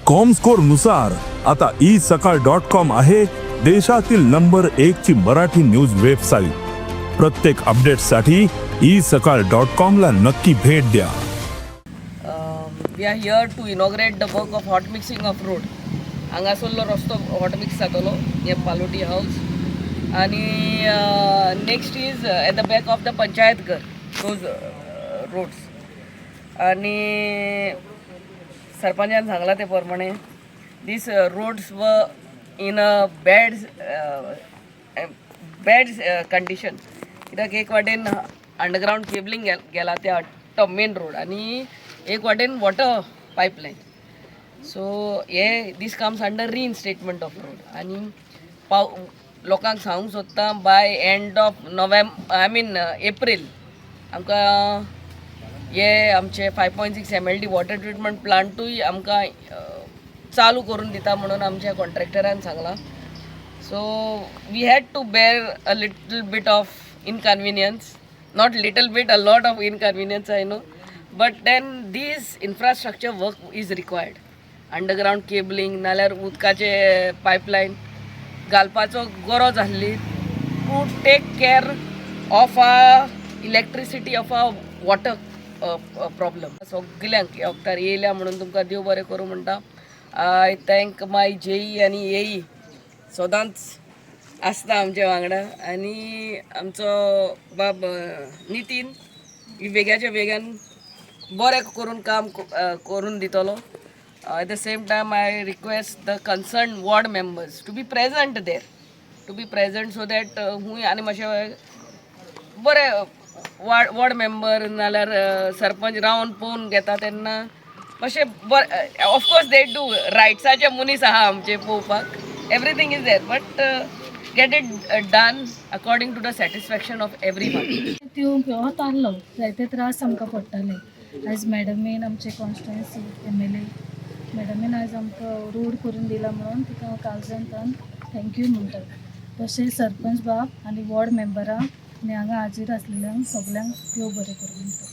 Comscore नुसार आता isakal.com आहे देशातील नंबर 1 ची मराठी न्यूज वेबसाईट। प्रत्येक अपडेटसाठी isakal.com ला नक्की भेट द्या। We are here to inaugurate the work of hot mixing of road. हांगासरलो रस्तो hot mix जातलो near Paloti house आणि next is at the back of the panchayat घर those roads आणि सरपंचान सांगला ते प्रमाणे these roads were in a bad condition कित्याक एक वाटेन अंडरग्राउंड केबलिंग गेला त्या टॉप मेन रोड आणि एक वाटेन वॉटर पाईपलाईन सो हे दीस कम्स अंडर रिइन्स्टेटमेंट ऑफ रोड आणि लोकांक सांगूंक सोदता बाय एंड ऑफ एप्रील आमकां हे आमचे 5.6 MLD वॉटर ट्रिटमेंट प्लांटूय आमकां चालू करून दिता म्हणून आमच्या कॉन्ट्रॅक्टरान सांगला so we had to bear a little bit of inconvenience not little bit a lot of inconvenience I know but then these infrastructure work is required underground cabling नाल्यार उदकाचे पायपलायन घालपाचो गरज आसली to take care of a electricity of a water problem सगल्यांक ह्या वक्तार येयल्या म्हणून तुमकां देव बरें करूं म्हणटा आय थँक माय जेई आनी येई सदांच आसता आमच्या वांगडा आनी आमचो बाब नितीन वेग्याच्या वेग्यान बरें करून काम करून दितलो at the same time I request the concerned ward members to be present there so that हूंय आनी मातशें बरें वॉर्ड मेंबर नाल्यार सरपंच रावन पळोवन घेता तेन्ना मातशें बरें ऑफकोर्स दे डू रायट्साचे मनीस आहा आमचे पळोवपाक everything is there but get it done according to the satisfaction of everyone त्यो घेवत आहलो जायते त्रास आमकां पडटाले आयज मॅडमीन आमचे कॉन्स्टिट्युएन्सी MLA मॅडमीन आयज आमकां रोड करून दिला म्हणून तिका काळजांतल्यान थँक्यू म्हणटात तशें सरपंच बाब आनी वॉर्ड मेंबरां आनी हांगा हाजीर आसलेल्यांक सगल्यांक देव बरें करूं म्हणटा